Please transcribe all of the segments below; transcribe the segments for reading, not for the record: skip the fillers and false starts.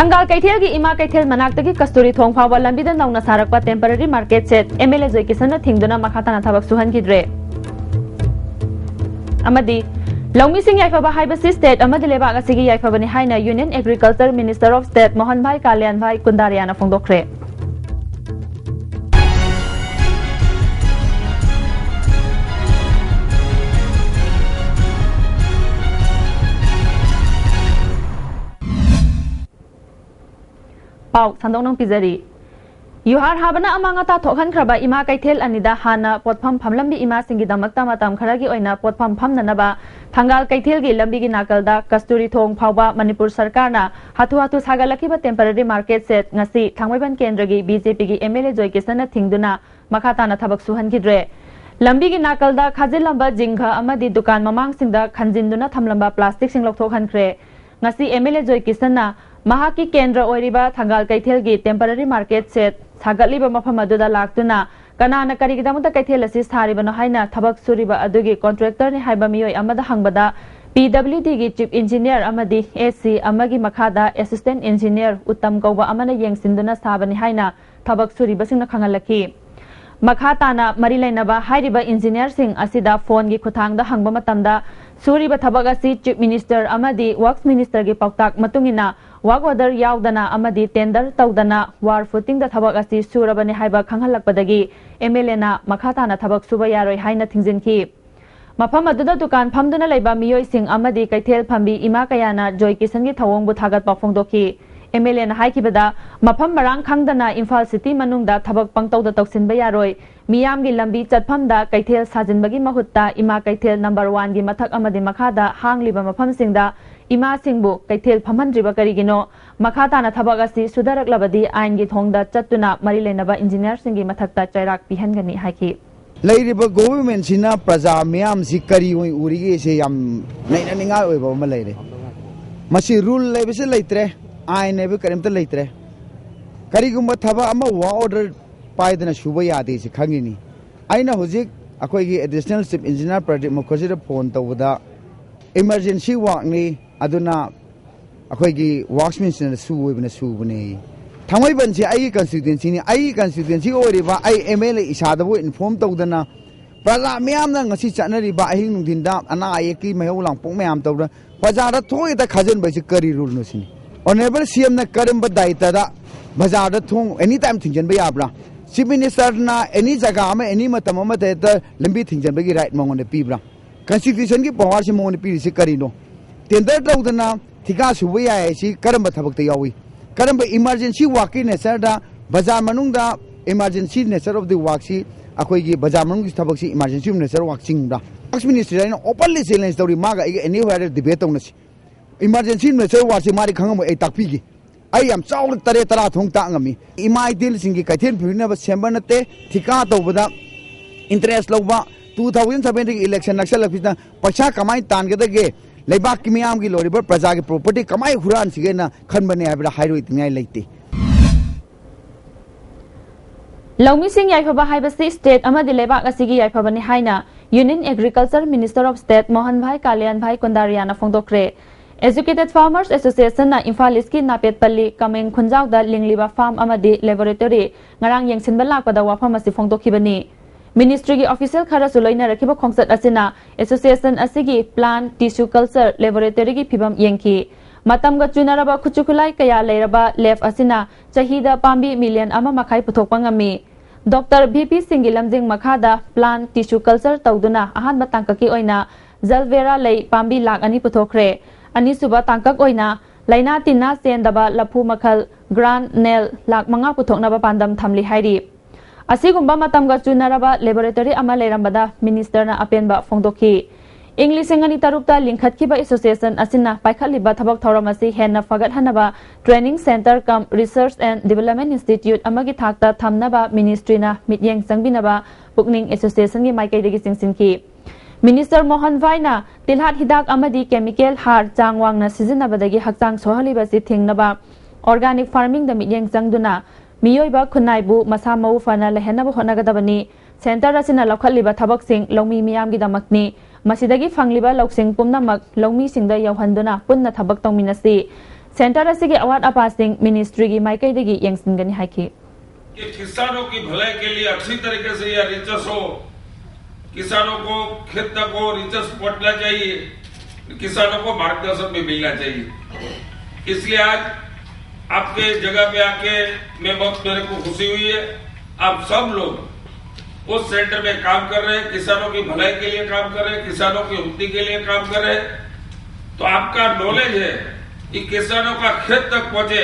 Tanggal Kaitel gi Ima Kaitel Manaktagi Kasturi Thong Fawa Lambida Nauna Sarakpa Temporary Market Set MLA Joy Kisana Thingduna Makhatana Thabak Suhan Gidre Amadi Longmi Singh Yaifaba Haibasi State Amadi Leba Asigi Yaifabani Haina Union Agriculture Minister of State Mohan Bhai Kalyan Bhai Kundariana Fongdokre Pau Sandong Nong Pizari Yuhar Habana Amangata Tokan Kraba Ima Kaitel Anida Hana Potpam Pamlambi Ima Singi Damakta Matam Karagi Oina Potpam Pam Nanaba Tangal Kaitel gi Lambigi Nakalda Kasturi Thong Pauba Manipur Sarkarna Hatu Sagalakiba Temporary Market Set Ngasi Thangweban Kendragi BJP gi MLA Joy Kisana Thingduna Makhatana Thabak Suhan Gidre Lambigi Nakalda Khazilamba Jingha Amadi Dukan Mamang Singda Khanjinduna Thamlamba Plastic Sing Lokthokhan Kre Ngasi MLA Joy Kisana Mahaki Kendra Oiriba Tangal Kaitel gi Temporary Market Set Sagatliba Mafamaduda Laktuna Kanana Karigdamuta Kaitel Assis Haribano Haina Tabak Suriba Adugi Contractor ni Haiba Miyoi Amada Hangbada PWD gi Chief Engineer Amadi AC Amagi Makada Assistant Engineer Uttam Kauba Amana Yengsinduna Sabani Haina Tabak Suriba Singna Khangalaki Makhatana Marilainaba Haidiba Engineer Sing Asida Phone gi Khutangda Hangba Matamda Suriba Tabagasi Chief Minister Amadi Works Minister gi Pautak Matungina Work order Yaudana Amadi Tender Taudana War Footing the Tabagasi Surabani Haiba Kangalakpadagi Emelena Makhatana Tabak Subayaro Haina Tingzinki Mapamaduda Dukan Pamduna Leba Miyoi Sing Amadi Kaitel Pambi Imakayana Joy Kisangi Tawong Butagat Pafongdoki Emelena Haikibada Mapam Marang Kangdana Imphal City Manungda Tabak Pangtau the Toksin Bayaroi Miyam gi Lambi Chatpamda Kaitel Sajinbagi Mahutta Ima Kaitel number 1 gi Mathak Amadi Makada Hangliba Mapam Singda Ima Singbu Kaitel Pamandriba Karigino Makhatana Thabagasi Sudarak Labadi Ain gi Thongda Chatuna Marilenaba Engineer Singi Mathakta Chairak Pihangani Haiki Ladiba government Sina Praza Miam Sikari Urigi se yam Nainanga Oba Malay Masi rule Lebis Laitre I never Karimta Laitre Karigumba Thaba Ama order Paidana Shubayadi Kangini Aina Hozik Akogi additional chief engineer project Mokosira Ponta Wada emergency work ni Aduna Akogi worksman Su Ibn Subuni Tamai Bansi I constituency or river I MLA Isadabu informed Todana Praza Miam Nasi Chanari Bahing Dinda and Ayaki Mayolang Pomeam Toda Pazara Toy the cousin by the curry rule Nusini. On never see him the Karimba Daita Bazada Tong anytime Tinjan Bayabra. Chief Minister na any Zagama, any Matamama Teta, Limbi Tinjan Bagi right Mong on the Pibra. Constitution give power Simon the Piri Sicarino. Tender Todana, Tigas Wea, she Karamba Tabaktayawi. Karamba emergency walking a Serda, Bazar Manunda, emergency necessary of the Waxi, Akogi, Bazar Manung Tabaxi, emergency necessary waxing. Tax Minister openly silence the Maga anywhere debate on us. Emergency necessary was a Marikang a tapigi. I am Saul Taretara Thong Tangami. In my deal Singi Katin, never Sembanate, Tikato without interest Lova, 2017 election, Naxal Pita, Pachaka, my Tanga gay. Lebak Miam Giloriber, Prazaki property, Kamai Huran Sigena, Kanbane Abra Highway Lady. Longmi Singh Yaifaba Haibasi State Amadi Lebak Asigi Yaifabani Haina, Union Agriculture Minister of State Mohan Bhai Kalyan Bhai Kundariana Fongdokre. Educated Farmers Association na Infaliski Napet Pali Kameng Khunjau da Lingliba Farm Amadi Laboratory Ngarang Yengsin Balakpada Wafam Asi Fongdokibani. Ministry official Khara Suloina Rakiba Kongsat Asina Association Asigi Plant Tissue Culture Laboratory gi Pibam Yenki Matamga Chunaraba Kuchukulai Kaya Leraba Lef Asina Chahida Pambi million Ama Makai Putokpangami Dr. BP Singilamjing Makhada Plant Tissue Culture Tauduna Ahan Batangkaki Oina Zalvera Lay Pambi Lak Ani Putokre Anisuba Tangkak Oina Laina Tina Sendaba Lapu Makal Grand Nel Lak Manga Putoknaba Pandam Thamli Hairi Asigumba Matamga Chunaraba Laboratory Amalerambada Minister na Apenba Fongdoki English Singani Tarukta Linkhatkiba Association Asina Paikaliba Tabak Thoramasi Henna Fagat Hanaba Training Center Cum Research and Development Institute Amagi Thakta Thamnaba Ministry na Mityeng Sangbinaba Pukning Association gi Maikaidagi Singsinki Minister Mohan Vaina Tilhat Hidak Amadi Chemical Har Changwang na Sizinabadagi Hakchang Sohaliba Si Thingnaba Organic Farming da Mityeng Sangduna Miyoiba Kunaibu Masamau Fana Lehenaba Honagadabani Center Asina Lokaliba Tabak Sing Lomi Miyam Gidamakni Masidagi Fangliba Loksing Pumnamak Lomi Singda Yohanduna Punna Tabak Tongminasi centre असिगी अवाट अपासिंग ministry की माइकैदगी यंगसिनगनी हाइकी कि किसानों की भलाई के लिए अच्छी तरीके से यह रिसर्च हो, किसानों को खेत तक को रिसर्च पहुंचना चाहिए, किसानों को मार्गदर्शन भी मिलना चाहिए। इसलिए आज आपके जगह पे आके मेरे को खुशी हुई है। आप सब लोग उस सेंटर में काम कर रहे हैं, किसानों की भलाई के लिए काम कर रहे हैं, किसानों की उन्नति के लिए काम कर रहे हैं। तो आपका नॉलेज है कि किसानों का खेत तक पहुंचे,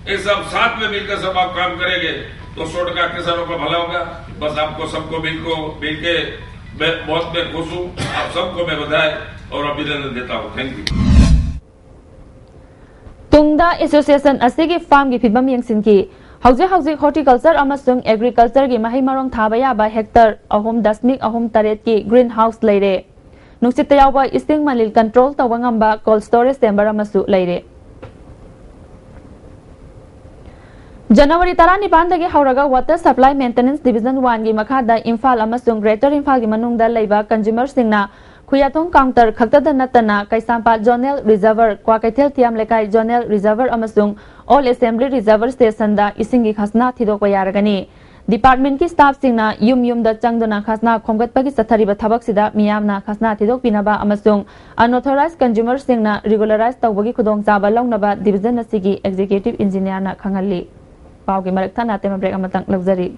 ये सब साथ में मिलकर सब आप काम करेंगे तो 100% किसानों का भला होगा। बस आपको सबको मिलके मैं बहुत खुश हूँ। आप सबको मैं बधाई और अभिनंदन देता हूँ। Thank you. तुंगदा एसोसिएशन असिगी फार्म की फिबम यंगसिनकी हौजिक हॉर्टिकल्चर अमसुंग एग्रीकल्चर की मही मरोंग थाबा याबा हेक्टर 3.3 की ग्रीन हाउस लेरे नुसित यावबा इस्टिंग मलिल कंट्रोल तौबा ngamba कोल्ड स्टोरेज चेंबर अमसु लेरे जनवरी 19 हौरगा वाटर सप्लाई मेंटेनेंस डिविजन 1 की मखादा इम्फाल अमसुंग ग्रेटर इम्फाल की मनुंगदा लेबा कंज्यूमर सिंगना खुयाथोंग काउंटर खक्तदा नतना कैसांपा zonal reservoir Kwakeithel Thiyam Leikai zonal reservoir अमसुंग ऑल असेंबली रिजर्वर स्टेशन दा इसिंगी खसना थिदोकवा यारगनी डिपार्टमेंट की स्टाफ सिंगना युम चंगदना खसना खोंगतपगी सथरिबा थबक सिदा मियामना खसना थिदोकपिनबा अमसुंग अनऑथराइज्ड कंज्यूमर सिंगना रेगुलराइज तौबगी खुदोंचाबा लौनबा डिविजन असिगी एग्जीक्यूटिव इंजीनियर ना खंगली पावगी मरकथा नाते ब्रेक अमतंग luxury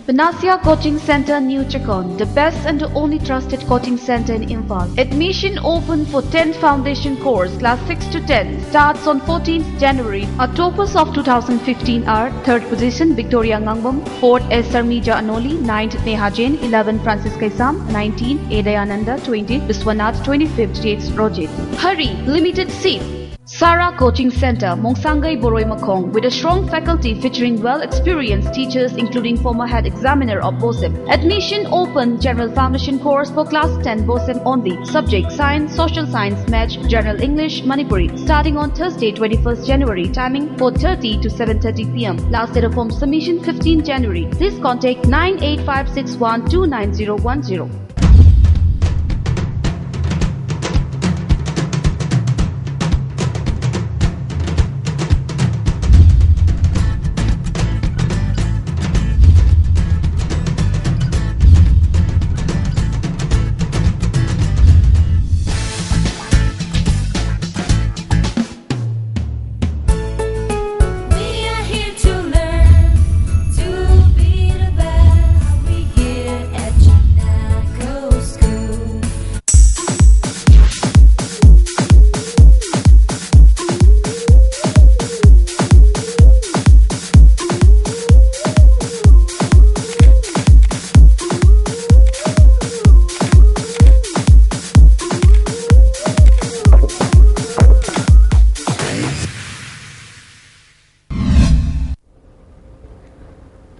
Panacea Coaching Center, New Chakon, the best and only trusted coaching center in Imphal. Admission open for 10th foundation course, class 6 to 10, starts on 14th January. Our toppers of 2015 are 3rd position Victoria Ngangbam, 4th S. Sarmija Anoli, 9th Neha Jain, 11th Francis Kaisam, 19th A. Dayananda, 20th Viswanath, 25th J. Rojit. Hurry, limited seats. Sara Coaching Center, Mongsangai Boroi Makong, with a strong faculty featuring well-experienced teachers including former head examiner of BOSEM. Admission open, general foundation course for class 10 BOSEM only. Subject science, social science, math, general English, Manipuri. Starting on Thursday 21st January, timing 4:30 to 7:30 p.m. Last date of form submission 15 January. Please contact 98561291010.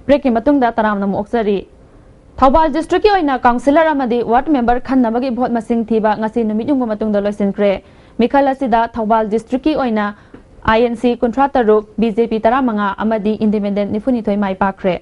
Break की मतुंगदा तराम नमु ओक्सरी Thoubal district की ओइना councillor अमदी ward member खन्नबगी भोट मसिंग थीबा ngasi नुमित युंग मतुंगदा लोइसिनख्रे मिखल असिदा थौबाल डिस्ट्रिक्ट की ओइना INC 53 BJP 15 अमदी इंडिपेंडेंट 92 माइ पाखरे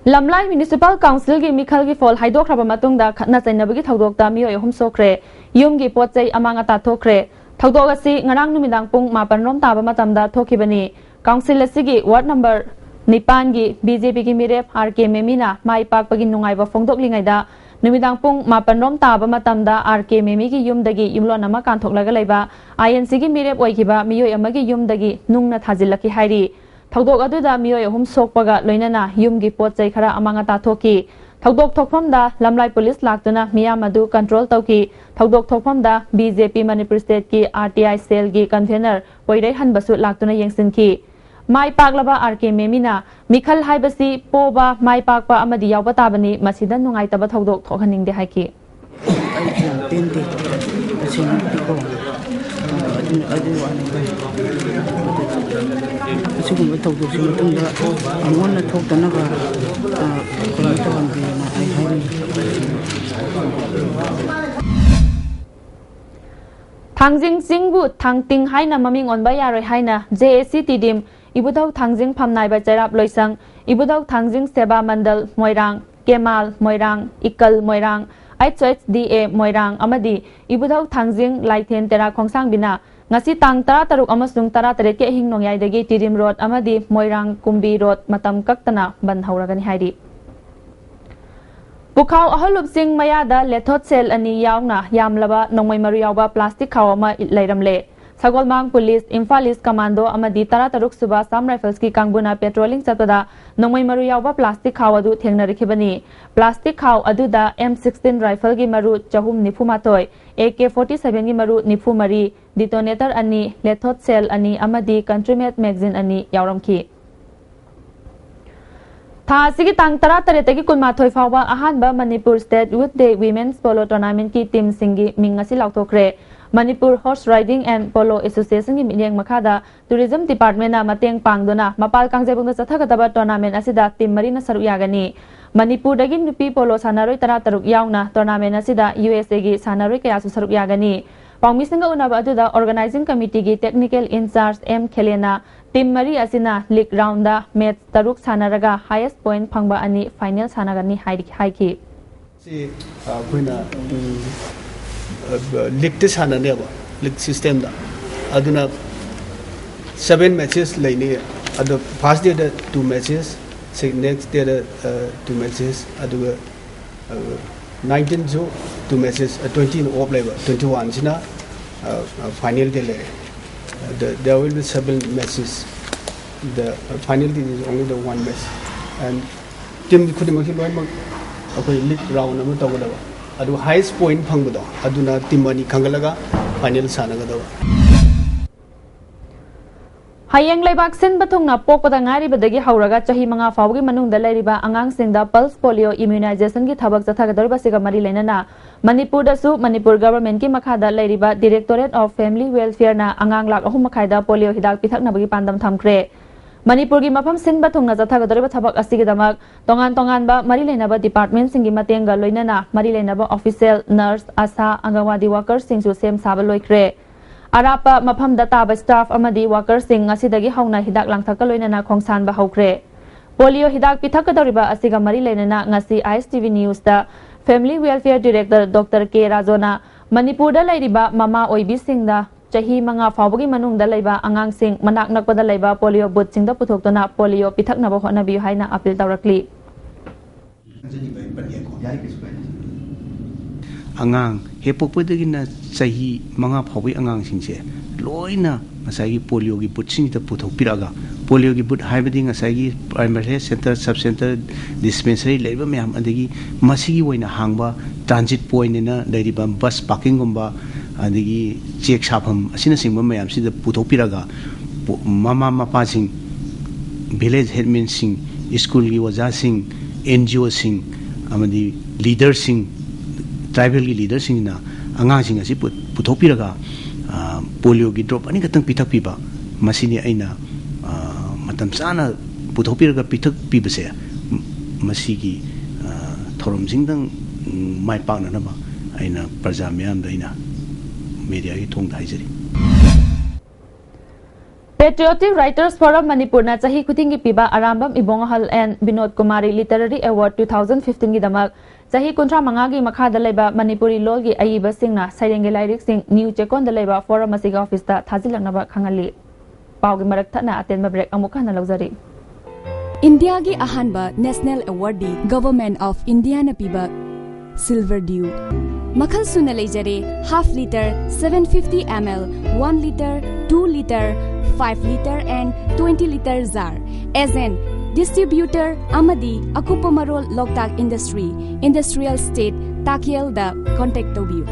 लमलाई म्युनिसिपल काउंसिल की मिखल की फॉल हाइदोख्रबा मतुंगदा खतना चैनबगी थौदोकता मियोय अहुम सोख्रे युमगी पोचै अमांग अता थोख्रे थौदोक असि ngarang numidang pung 8 rom taba matamda thokibani council असigi वार्ड नंबर 9 की BJP की मिरेप RK मेमीना माइ पाकपगी नुंगाइबा फोंदोकलिंगाइदा numidang pung 8 rom taba matamda RK memi की युमदगी युमलोन अमा कांथोकलागा लैबा INC की मिरेप ओइखिबा मियोय अमगी युमदगी नुंगना थाजिलकी हाइरी थौदोक अदुदा मियोय अहुम सोकपगा लोइनना युमगी पोचै खरा अमांग अता थोकी थौदोक थोकफमदा लमलाई पुलिस लाक्तुना मियाम अदु कंट्रोल तौकी थौदोक थोकफमदा BJP मणिपुर स्टेट की RTI सेल की कन्वेनर पोइरै हनबसु लाक्तुना यंगसिनकी माइ पाकलबा RK मेमीना मिखल हाइबसी पोबा माइ पाकपा अमदि यावबा ताबनी मसिदा नुंगाइतबा थौदोक थोखनिंगदे हाइकी ꯑꯁꯤꯒꯨꯝꯕ ꯊꯧꯗꯣꯛꯁꯤ ꯃꯇꯨꯡꯗ ꯑꯃꯨꯛ ꯍꯟꯅ ꯊꯣꯛꯇꯅꯕ ꯀꯩꯅꯣ ꯇꯧꯍꯟꯕꯤꯌꯨꯅ ꯑꯩ ꯍꯥꯏꯅꯤꯡꯉꯤ Thangjing Singbu Thangting Haina Maming on Bayaroi Haina JAC Tidim Ibudau Thangjing Pamnai Bajarap Loisang Ibudau Thangjing Seba Mandal Moirang Kemal Moirang Ikal Moirang HHDA Moirang Amadi Ibudau Thangjing Laithen Tera Khongsang Bina Ngasi Tang Tara Taruk Amasung Tara Tarek Hing Nongyai Dagi Tidim Road Amadi Moirang Kumbi Road Matam Kaktana Ban Hauragani Haidi Bukau ahalup sing mayada lethot sel ani yauna yamlaba nongmai maru yawba plastic khawama leiramle Sagolmang Police Imphal East Commando amadi tara taruk suba Sam Rifles ki kangbuna patrolling chatada nongmai maru yawba plastic khawadu thengnarikibani plastic khaw aduda M16 rifle gi maru chahum nifumatoi AK47 gi maru nifumari detonator ani lethot sel ani amadi country-made magazine ani yawramki Tha sigi tang tara taretagi kunma thoi fawa ahanba Manipur State Youth Day Women's Polo Tournament ki team singi mingasi lautokre Manipur Horse Riding and Polo Association ki minyang makhada Tourism Department na mateng pangdona mapal kangjebung chathagadaba tournament asida team marina saru yagani Manipur dagi nupi polo sanaroi tara taruk yauna tournament asida USA gi sanaroi kaya su saru yagani Pangmisinga unaba aduda organizing committee gi technical in charge M Khelena Team Mari Asina League Round da match taruk sanaraga highest point phangba ani final sanagani haiki si kuina league te sanane ba league system da aduna 7 matches laini adu first day the 2 matches next day the 2 matches adu 19 so 2 matches 20 off labor 21 sina final day there will be 7 matches. The final day is only the 1 match. And team could make a league round of the Adu highest point Pangudo, Aduna Timani Kangalaga, final Sanagado. Hayang Laibak Sin Batunga Popo the Ngari Badagi Hauraga Chahimanga Faugi Manung the Lariba Angang Sing the Pulse Polio Immunization Git Habak Tagadorba Siga Marilena Manipur da su Manipur government ki makhada Lariba Directorate of Family Welfare na Angang Lak Ahumakaida Polio Hidak Pitak Nabagi Pandam Thamkre Manipur gi mafam sin bathung na Tagadorba Tabak Asigidamak Tongan Tongan ba Marilena ba department singi Matenga Loinana Marilena ba official nurse asa Angawadi workers sing su sem Sabaloikre Arapa mafam data ba staff amadi workers sing asidagi hauna hidak langthaka loinana khongsan ba haukre polio hidak pithakadoriba asiga mari lenana ngasi Istv news da family welfare director Dr K Rajona Manipur da lairiba mama oibi sing da chahi manga fawbagi manung da laiba angang sing manak nakpada laiba polio booth sing da puthoktona polio pithakna ba hona bi haina appeal tawrakli Angang hepokpedagina sahi manga phawi angang singse loina ngasagi polio gi booth sing ta puthokpiraga polio gi booth haibadi ngasagi primary center sub center dispensary leiba myam adagi masigi oina hangba transit point na leiriba bus parking gumba adagi check shapam asina singba myam sida puthokpiraga mama mapa sing village headmen sing school gi waja sing NGO sing amadi leader sing tribal leaders in angang sing asi puthopiraga polio gi drop ani katang pithak piba masini aina matam sana puthopiraga pithak pibase masigi thorom singdang mai pakna na ba aina praja myam da ina media gi thong daijari Patriotic Writers Forum Manipur na chahi khutingi piba arambam ibongahal and Binod Kumari Literary Award 2015 gi damak chahi kuntra mangagi makhada laiba Manipuri lol gi aiba singna sairenge lyric sing new chekon da laiba forum asiga office ta thajilakna ba khangali pawgi marak thana atenba break amukha na logzari India gi ahanba national awardee government of India na piba silver dew makhal suna leijare half liter 750 ml 1 liter 2 liter 5 liter and 20 liter jar as an distributor amadi akupamarol loktak industry industrial state takiel da contact to view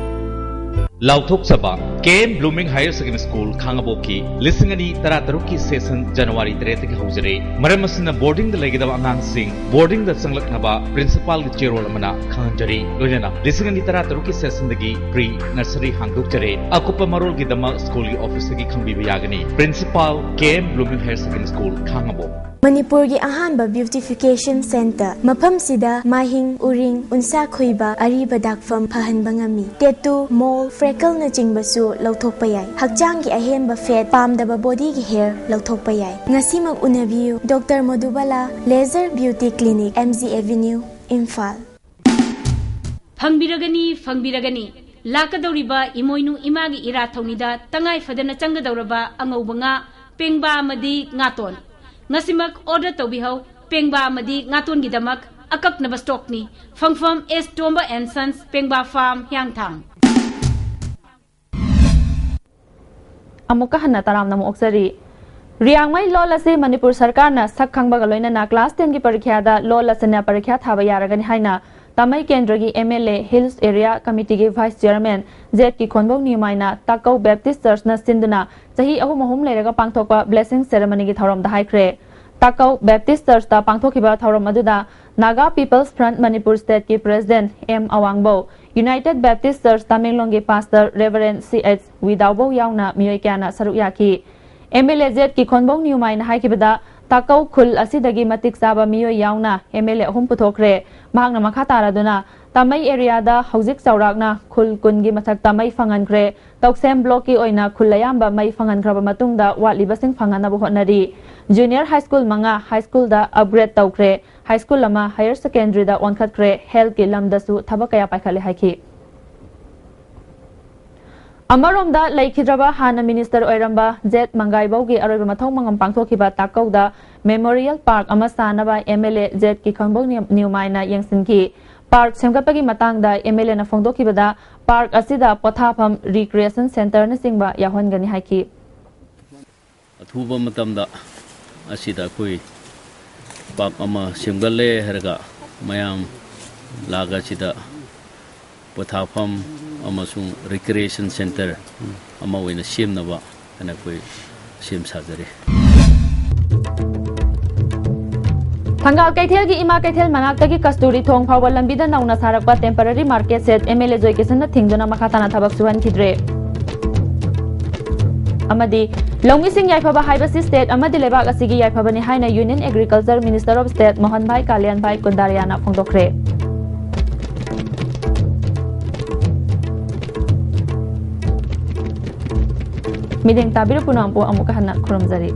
Lauthok Sabha KM Blooming Higher Secondary School Khangaboki Lisingani Tarataruki Session January 3 ki haujare maramasna boarding the legida angang sing boarding the sanglaknaba principal ki chairol amana khanjari lojana Lisingani Tarataruki Session dagi pre nursery hangdukjare akupa marol gi dama school ki office gi khangbi yagani principal KM Blooming Higher Secondary School Khangabo Manipuri ki ahanba beautification center mafam sida mahing uring unsa khoiba ariba dakfam phahanba ngami tattoo mole freckle na chingbasu lauthokpa yai hakjang gi ahenba fat pamdaba body gi hair lauthokpa yai ngasimak unabiu Dr. Madhubala Laser Beauty Clinic MZ Avenue Imphal Fangbiragani lakadoriba imoinu imagi ira thaunida tangai fadana changadoraba angaubanga pengba amadi ngaton ngasimak order tawbihau pengba amadi ngaton gidamak akaknaba stock ni fangfam S Tomba and Sons pengba farm hyangthang amuka hanna taram namu oksari Riangmai lola se Manipur sarkar na sakhangba galoina na class 10 ki parikha da lola sena parikha thaba yaragani haina Tamai Kendra ki MLA Hills Area Committee ki Vice Chairman Z ki khonbong nimaina Takau Baptist Church na sinduna chahi ahum leiraga pangthokpa blessing ceremony ki thorom da haikre Takau Baptist Church ta pangthokiba thorom aduda Naga People's Front Manipur State ki President M Awangbo United Baptist Church Tamenglong ki Pastor Reverend CH Widawbo yauna miyoi kyana saruk yaki MLA Z ki khonbong nimaina haikibada Takau khul asidagi matik saba miyoi yauna MLA ahum puthokre mahakna makha taraduna tamai area da hauzik chaurakna khul kungi mathak tamai fangan kre toksem block ki oina khulayamba mai fangan kraba matungda watliba sing fangana bu honari junior high school manga high school da upgrade tawkre high school lama higher secondary da onkhat kre health ki lamda su thabakaya paikhale haiki Amaromda Laikhidraba Hana Minister Oiramba Z Mangaibogi Aroba Mathong Mangam Pangthokiba Takauda Memorial Park Amasanaba MLA Z Ki Khongbong Niumaina Yangsinki Park Semgapagi Matangda MLA na Fongdokibada Park Asida Pothapam Recreation Center na Singba Yahongani Haiki Athuba Matamda Asida Kui Park Ama Semgale Herga Mayam Laga Sida Pothapam amasung recreation center ama wena semnaba kana koi sem sajare Thangal Kaithel gi ima Kaithel manakta gi Kasturi thong phawal lambida nauna sarakpa temporary market set MLA Joy Kisan na thingduna makhatana thabak suhan khidre amadi Longi Singh Yaifaba Haibasi State amadi lebak asigi Yaifabani haina Union Agriculture Minister of State Mohan Bhai Kalyan Bhai Kundariana phongdokre Mideng tabiru punampo amuka hanak kurumzari